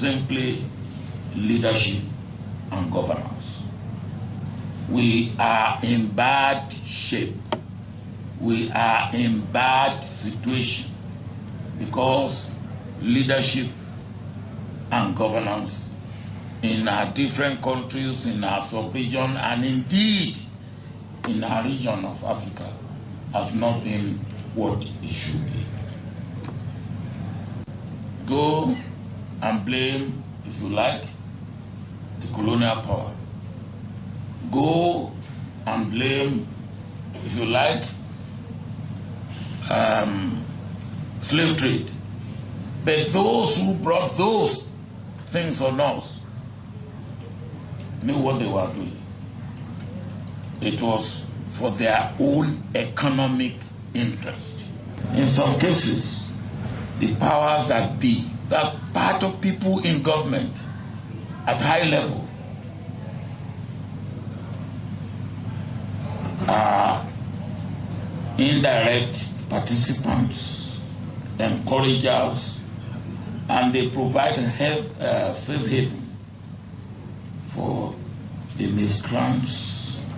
simply leadership and governance. We are in bad shape. We are in bad situation because leadership and governance in our different countries, in our sub-region, and indeed in our region of Africa has not been what it should be. Go and blame, if you like, the colonial power. Go and blame, if you like, slave trade. But those who brought those things on us knew what they were doing. It was for their own economic interest. In some cases, the powers that be, that part of people in government at high level are indirect participants, encouragers, and they provide safe haven for the miscreants,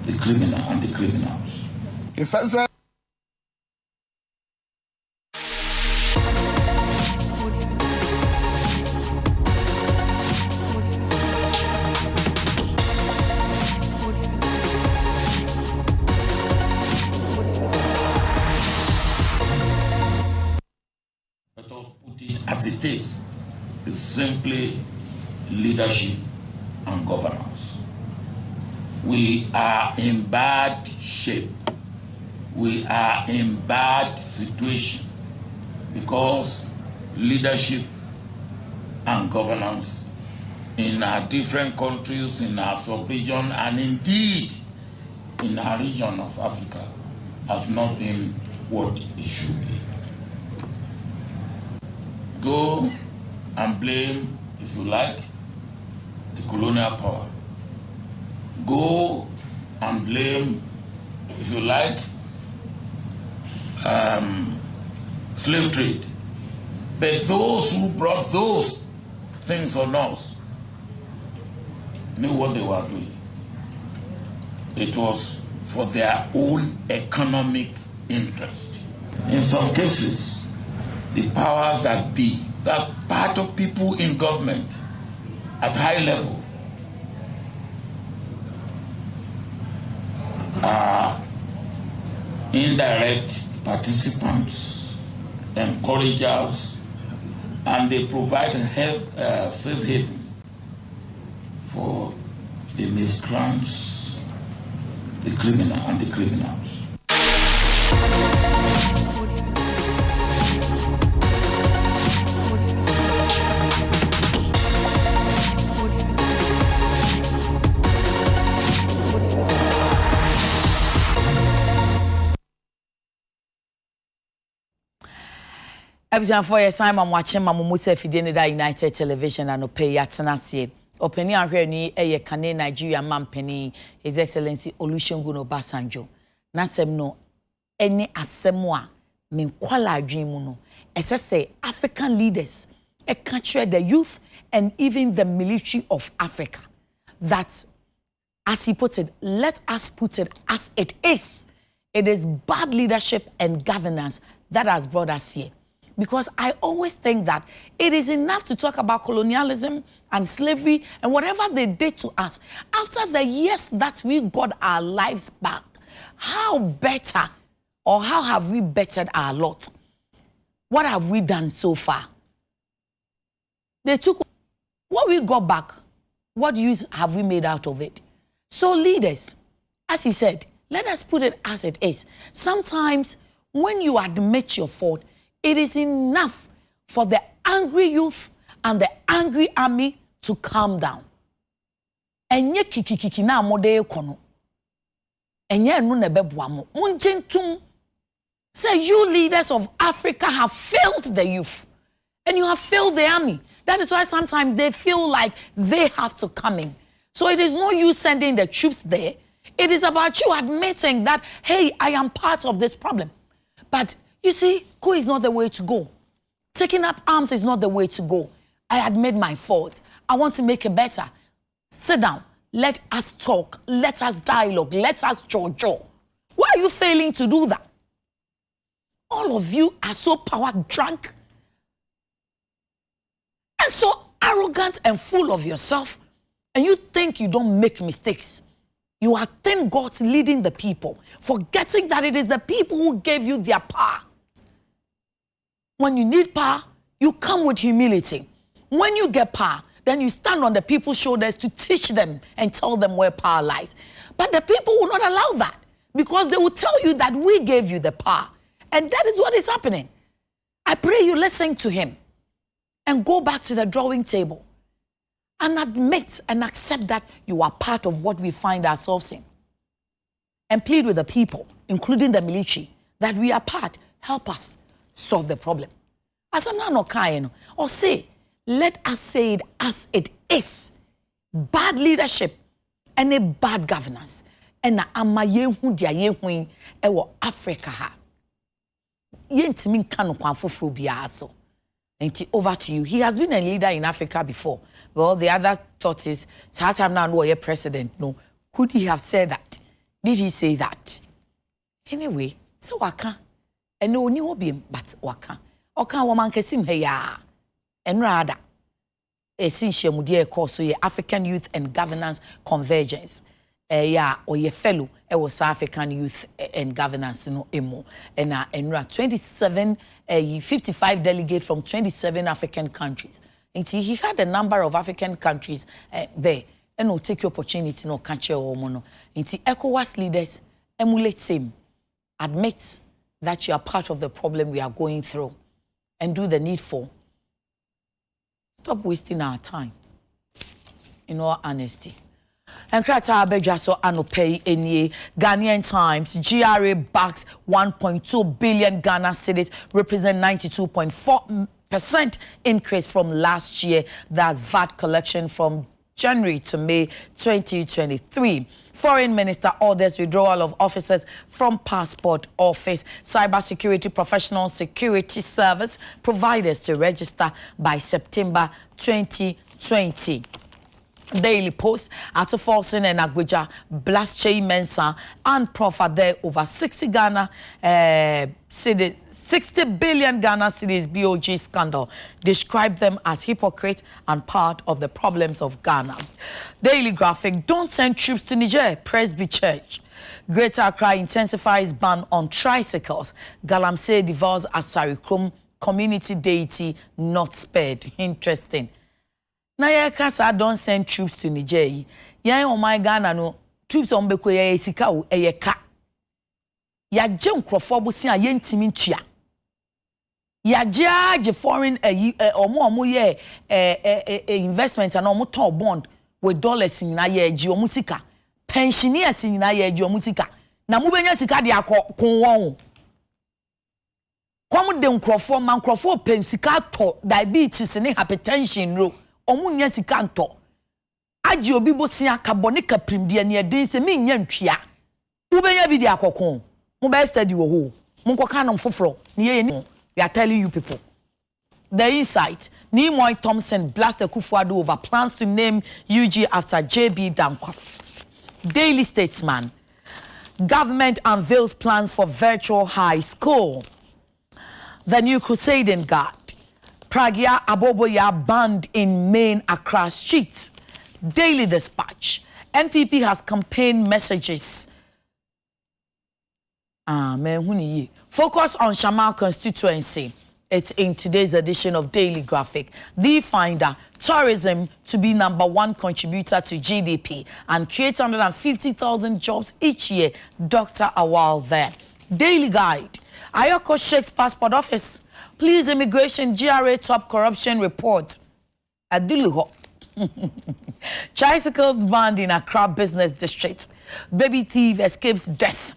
the criminal and the criminals. In fact, as it is simply leadership and governance. We are in bad shape. We are in bad situation because leadership and governance in our different countries, in our sub-region, and indeed in our region of Africa has not been what it should be. Go and blame, if you like, the colonial power. Go and blame, if you like, slave trade. But those who brought those things on us knew what they were doing. It was for their own economic interest. In some cases, the powers that be, that part of people in government at high level are indirect participants, encouragers, and they provide safe haven for the miscreants, the criminal and the criminals. Ebijan for your time I'm watching Mamumusa Fidene da United Television and Opey Yatanasi. Openi ahwe ni eye kane Nigeria mampeni His Excellency Olusegun Obasanjo. Nasem no any asemwa min kwala adwemu no. Say African leaders, a country, the youth and even the military of Africa. That, as he puts it, let us put it as it is. It is bad leadership and governance that has brought us here. Because I always think that it is enough to talk about colonialism and slavery and whatever they did to us. After the years that we got our lives back, how better or how have we bettered our lot? What have we done so far? They took what we got back. What use have we made out of it? So leaders, as he said, let us put it as it is. Sometimes when you admit your fault, it is enough for the angry youth and the angry army to calm down. Enye kikikiki na amode kono. Enye enu nebeboa mo. Munjentum. Say you leaders of Africa have failed the youth. And you have failed the army. That is why sometimes they feel like they have to come in. So it is no use sending the troops there. It is about you admitting that, hey, I am part of this problem. But you see, coup is not the way to go. Taking up arms is not the way to go. I admit my fault. I want to make it better. Sit down. Let us talk. Let us dialogue. Let us jojo. Why are you failing to do that? All of you are so power drunk and so arrogant and full of yourself, and you think you don't make mistakes. You are thin gods leading the people, forgetting that it is the people who gave you their power. When you need power, you come with humility. When you get power, then you stand on the people's shoulders to teach them and tell them where power lies. But the people will not allow that, because they will tell you that we gave you the power. And that is what is happening. I pray you listen to him and go back to the drawing table and admit and accept that you are part of what we find ourselves in. And plead with the people, including the military, that we are part. Help us solve the problem. As I'm not kind, or say, let us say it as it is. Bad leadership and a bad governance. And na amayehu dia yehu ewo Africa ha. Yentimi kanu kwanfoforo bia so. Over to you. He has been a leader in Africa before. Well, the other thought is, time now no president. No. Could he have said that? Did he say that? Anyway, so waka. And no new be but waka. Oka woman kesim heya. And rather, a sincere mudia course so African Youth and Governance Convergence. Or your fellow, was African Youth and Governance, no emo. And 27, 55 delegates from 27 African countries. And he had a number of African countries there. And no take your opportunity, no catch your mono. And ECOWAS leaders emulate him, admit that you are part of the problem we are going through, and do the needful. Stop wasting our time. In all honesty. And Krata Abejaso Anopei Enye, Ghanaian Times, GRA backs 1.2 billion Ghana cedis, represent 92.4% increase from last year. That's VAT collection from January to May 2023. Foreign Minister orders withdrawal of officers from Passport Office. Cybersecurity Professional Security Service providers to register by September 2020. Daily Post, Ato Folsom and Abuja, Blast Chey Mensa, and Proffer there over 60 Ghana cedis, 60 billion Ghana cedis BOG scandal. Describe them as hypocrites and part of the problems of Ghana. Daily Graphic, don't send troops to Niger, Presby Church. Greater Accra intensifies ban on tricycles. Galamsey devours Asarikrum, community deity not spared. Interesting. Na ye kasa don't send troops to Niger. Yan o my Ghana no troops on beko ye sika o ye ka. Ya je nkrofo bosi a ye ntimi ntua. Ya je foreign omo ye investment and omo ton bond with dollars na ye ji omo sika. Pensioners na ye ji omo sika. Na mu benya sika de akon won. Kwam de nkrofo man nkrofo pensika to diabetes ne hypertension ro. Omunya sika nto agi obi bosia kabone kaprimde ne edin se me nya ntwia ubenya bi di akokon mo be study wo ho mo nkoka no foforo ne ye ni we are telling you people the insight Nimoy Thompson blasted Kufuado over plans to name UG after JB Dankwa. Daily Statesman, government unveils plans for virtual high school. The new Crusading Guard, Pragya Aboboya banned in main Accra streets. Daily Dispatch, NPP has campaign messages. Focus on Shamal constituency. It's in today's edition of Daily Graphic. The Finder, tourism to be #1 contributor to GDP and create 150,000 jobs each year. Dr. Awal there. Daily Guide, Ayoko Sheikh's Passport Office. Please immigration GRA top corruption report. Adiluho. Tricycles banned in Accra business district. Baby thief escapes death.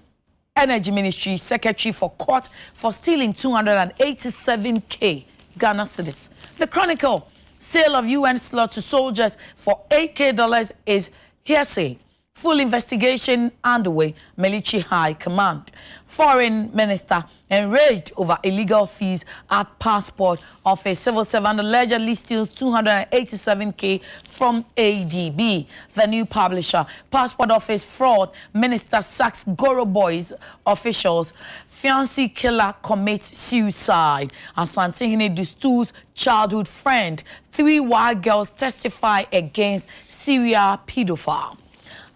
Energy Ministry Secretary for court for stealing 287K Ghana cedis. The Chronicle, sale of UN slot to soldiers for $8K is hearsay. Full investigation underway, Military High Command. Foreign Minister enraged over illegal fees at Passport Office. Civil servant allegedly steals 287K from ADB. The new publisher, Passport Office fraud. Minister sacks Goro Boys officials. Fiancé killer commits suicide. Asantehene Dustu's childhood friend. 3 wild girls testify against serial pedophile.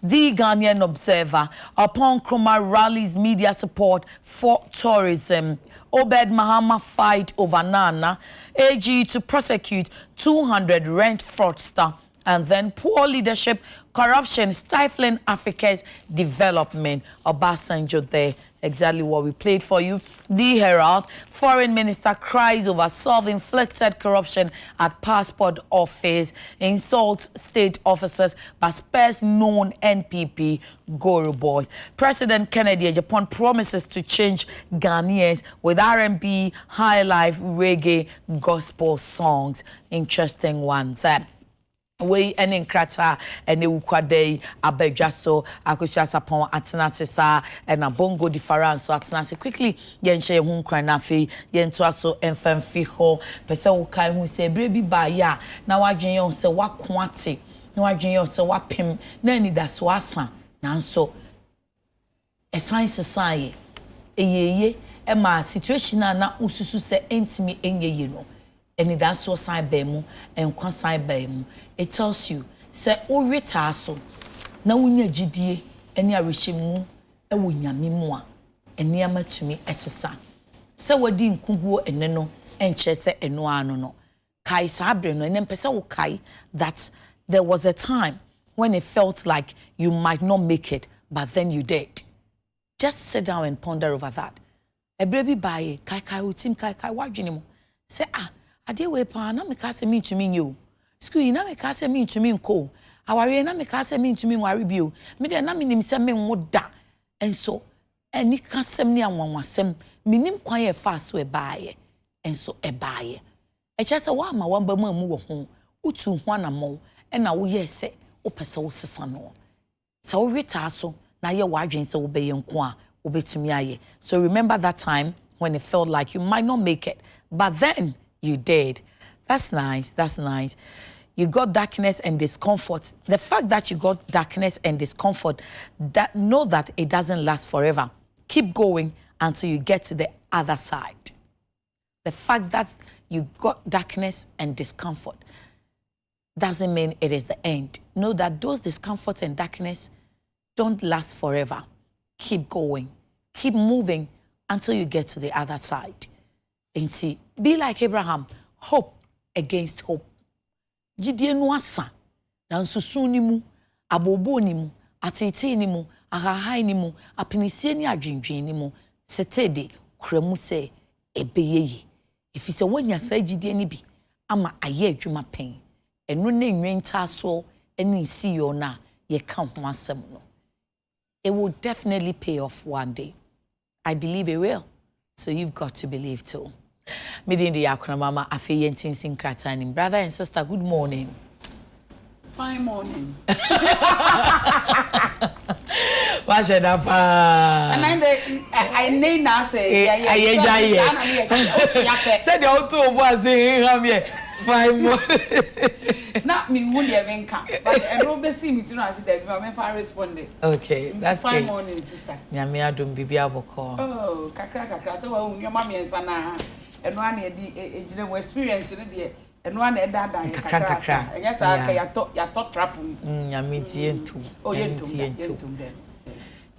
The Ghanaian Observer, upon Nkrumah rallies media support for tourism. Obed Mahama fight over Nana. AG to prosecute 200 rent fraudster. And then poor leadership, corruption, stifling Africa's development. Obasanjo there. Exactly what we played for you. The Herald, Foreign Minister cries over self-inflicted corruption at Passport Office, insults state officers, but spares known NPP Goro Boys. President Kennedy, Japan promises to change Ghanaians with R&B, high life, reggae, gospel songs. Interesting one there. We en krata ene ukwadei abedwaso akosia sapon atenasesa na bongo difference so atenase quickly yen hye hu nkran na fe yen to aso emfamfi ho pese wo kai hu se bre bi ba ya na wadwen yon se wako ate na wadwen yon se wapem na ni da so asa nanso esan society eyeye e ma situation na ususu se entimi enyeye no. And that's what sign bemu and kwa sign bemu. It tells you, say, o retaso, na unya jidie, and ya rishimu, a wunya mimwa, and yama to me esesa. So what din kungu and neno, and chese and no. Kai sabreno, and then pesa kai, that there was a time when it felt like you might not make it, but then you did. Just sit down and ponder over that. A baby by kai utim kai wajinimo. Say, Adekye pa na me ka se me ntumi nyo. School na me ka se me ntumi nko. Aware na me ka se me ntumi nware bio. Me de na me nim se me nwoda. Enso eni ka sem ne anwanwasem. Me nim kwan ye fa so e baaye. Enso e baaye. E che se wa ma wamba mu amu wo ho. Utu ho na mo e na wo ye se wo pese wo sesa no. Se wo weta so na ye wadwen se wo be ye nko a wo betumi aye. So remember that time when it felt like you might not make it, but then you did. That's nice. That's nice. You got darkness and discomfort. The fact that you got darkness and discomfort, that know that it doesn't last forever. Keep going until you get to the other side. The fact that you got darkness and discomfort doesn't mean it is the end. Know that those discomforts and darkness don't last forever. Keep going. Keep moving until you get to the other side. Be like Abraham, hope against hope. Jidie no asa, na nsusu ni mu, abobo ni mu, atete ni mu, ahahai ni mu, apinisie ni adwendwen ni mu, setede kremu se ebeyeye. Efise wonya sa jidie ni bi ama aye adwuma pen. Eno na nwenta so eni si yo na ye ka ho asem no. It will definitely pay off one day. I believe it will. So you've got to believe too. Midindi yakuna mama afi yentin kratanim. Brother and sister, good morning. Fine morning. What's your name? And I need now say said the auto was here. Fine morning. Not me who the venka, but I don't see me to know as the government responded. Okay, that's fine morning, sister. Nyamia dum bibia boko. Oh, kakra so your mommy and sana and one the experience in the and one dada kakra. And yes, I thought trap. Nyamiti entu. Oh, yentum then.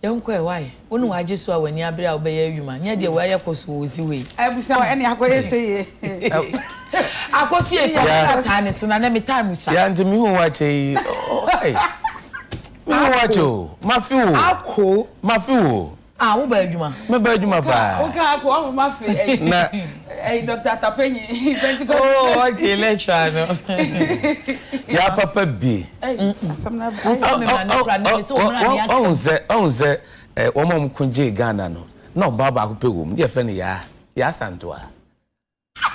Yonkwe why? Wonu waje so when you abira obeye adwuma. Nya de wa yakoso ozi we. Abusa any akoye say. Akoso e time so na me time so. Ya ntimi hu wache. Hey. Me hu wacho. Mafi wo. Ako. Mafi wo. Ah, wo ba adwuma. Me ba adwuma ba. O ka ako o mafi. Na Dr. Tapenyi, oh, okay, let's try no. Ya papa bi. Onze omom kunje Ghana no. Na baba ko pegum. Je fe ne ya santo a.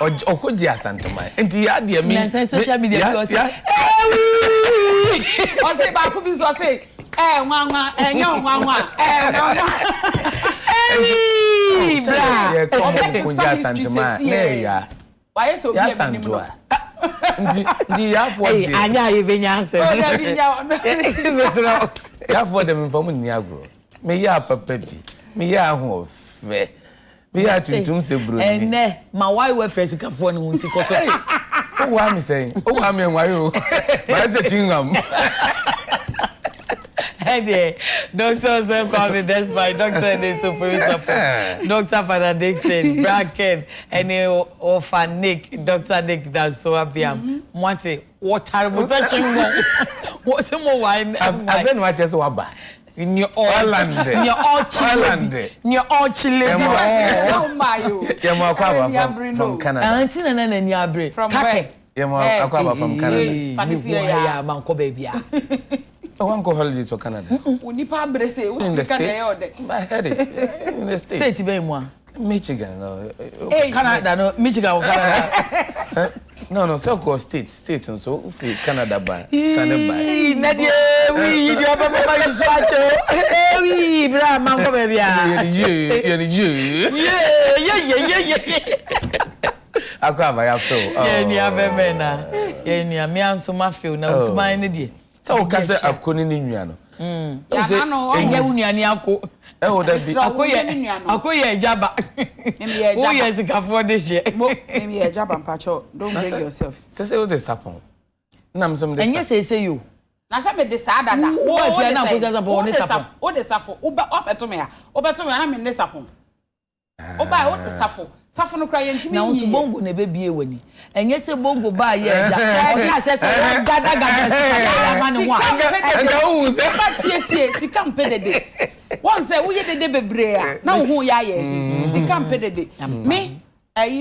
Okoje asanto mai. Enti ya de mi. Na social media because. O say ba ko bi so say Mama, no, Mama, why so yes, and do I? I even answer. You have for them from Niagara. Me ya papa bi. Me ya ho fe. Me ya tuntum se bro ni. Ene, my wife we first ka for no nti koso. Oh wa me say. Oh wa me nwa yo. Ba se chingam. Hey, Doctor Sam Kwame, that's my doctor is to support. Dr. Father Dixon, Bracken, and Orphan Nick, Dr. Nick, that's so happy. Mwate, what are we touching? What's more wine? I've been watching so bad. In your all land, in your all Chile, in your all Chile. Oh my, you're from Canada. And Yabre from where? You're from Canada. Yeah, Manco baby. I want to go holidays to Canada. In the States. I heard it. In the States. State be moi. Michigan. No. Canada, no. Michigan or Canada. No, so go state and so free Canada by Sunday by. Nadia, we you have a swatch. We bra mango baby. Yeah. I grab I feel. Yeah, you have a man. Yeah, me and so my feel now to my idea. So kase akoni ni nua no. Ya no, enye unua ni ako. E wo da bi. Akoye jaba. Wo ye sikafo de hye. Maybe ye jaba mpacho. Don't blame yourself. Say what dey happen. Na me some dey. Enye say you. Na say me dey sa dada. Wo fe na ko say bo ne sapon. O dey safo. O beto me ya. O beto me na me ne sapon. O ba o dey safo. Safo no kra ye ntimi. Na unsu bongo ne bebie wani. Enye se bongo ba ye ja. O sha se gada ya ma ne ho. Enda wo se ba tie sika mpedede. Won say wo ye dede bebre a na wo hu ya ye. Sika mpedede. Me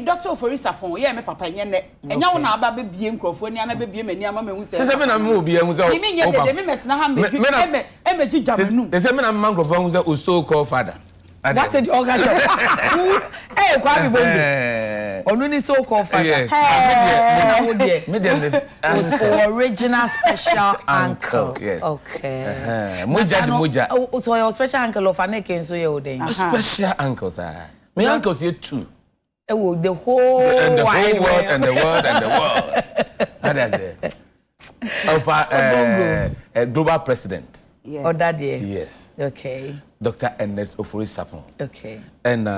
doctor for sapon ye me papa nye ne. Enya wo na aba bebie nkrofo ni ana bebie mani ama me hu se. Se me na me obi hu se. Me nye dede me metena ha me emeji jamanu. Se me na me nkrofo hu se o so called father. That's the organ. Hey, Kwame Bongo. Only so called father. Yes. Was original special uncle. Yes. Okay. Muja. Oh, so your special uncle of Aneke so you then. Special uncles are. My uncles here too. Oh, the whole world and the world and the world. What is it? Of a global president. Yeah. Oh, that day. Yes. Okay. Dr. Ernest Ofori Sapon. Okay. And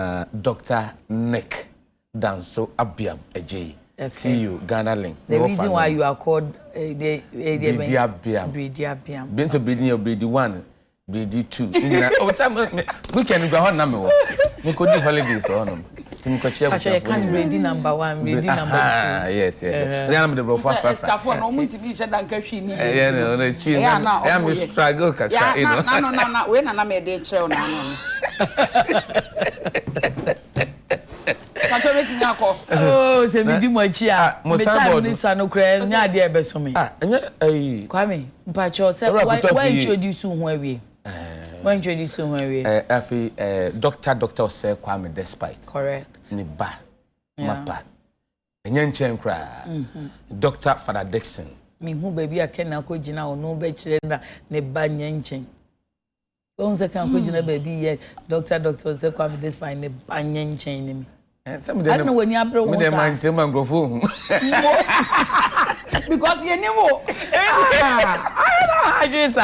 Dr. Nick Danso Abiam Adekye. Okay. See you, Ghana Links. The reason why you are called Bridi Abiam. Bridi Abiam. Been to Bridi or Bridi 1, Bridi 2. Oh, time we can go on number. We could do holidays for him. Actually, I can't Bridi number 1, Bridi number 2. Yes. Then I'm the bro for no want to be said and catching. Yeah, no, the chin. I'm struggle. No. When I made a chair now. Oh, say me do my chia. Me time this no craze. Nya dey be so me. Kwame, mpacho say why introduce you who we? Why introduce you who we? Afi doctor say Kwame despite. Correct. Ni ba. Mapa. Enya nchen kra. Dr. Father Dixon. Me who baby akena ko gina ono be kire na ne ba nchen. Won say kan ko gina baby ye doctor say Kwame despite ne ba nchen ni. Some of them when you bro me man say man go phone because you know I just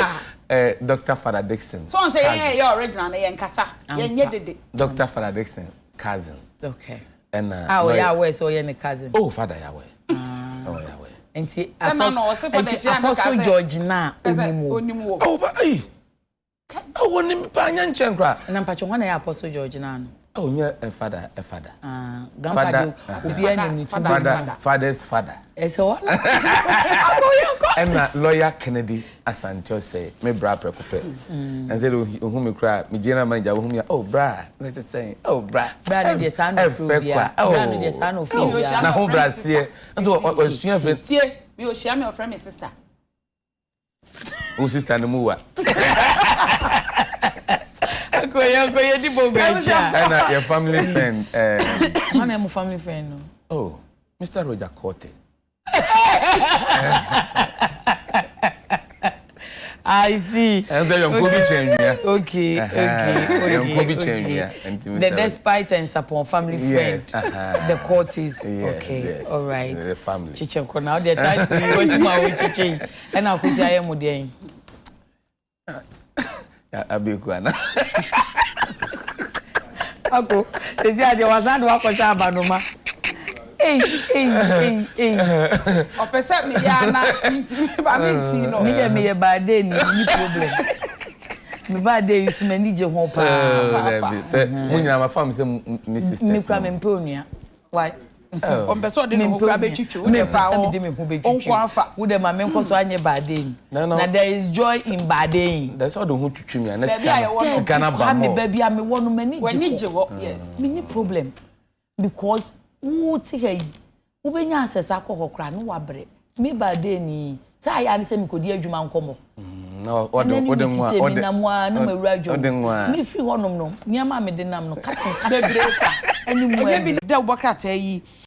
Dr. Father Dixon. So say yeah your original na yen kasa yen dede. Dr. Father Dixon cousin. Okay. And Yahweh so yen cousin. Oh Father Yahweh. Oh Yahweh. Enti Apostle George na onimo. Oh but eh. Oh wonim pa nya nchen kra. Na mpacho wana ya Apostle George na no. Oh, yeah, a father. Grandfather, father's father. So And lawyer Kennedy Asante say, me bra preoccupé. And said, whom you cry, me general manager, whom you, oh, bra, let's say, oh, bra. Brad, the son of Phobia. Oh, the son of Phobia. Now, who brass here? And so, what was your friend? Here, you will share me your friend, my sister. Who sister no more? And your family friend. My name is family friend. Oh, Mr. Roger Corte. I see. And then you're going to Okay. The despite and support family friends. The court is okay. All right. The family. Chichenko now they're trying to use my chichen. And I'll put I am with them. Abikuana. Ako, they say there was not work on Abanoma. Hey. O pesa me ya na ba me see no. Me a bad day ni problem. Me bad day is me nije ho pa. Say munya ma fam say me sister. Me kwa me mponia. Why? O pesa de no kwa be twitwu. Me fa o. Onko afa. Wo de ma me nkoso anye bad day. Na there is joy in bad day. That's all the who twitwu me na sika na ba mo. Me baby am me wonu me nije ho. Yes. Me ni problem because wo ti hey wo benya asesa akokokra no wabre me bade ni sa ya ni se mi kodi adwuma nkomo no odenwa na mawura adwuma me fi honom no niam me de nam no katin bebreta ani mu e be de obokrata yi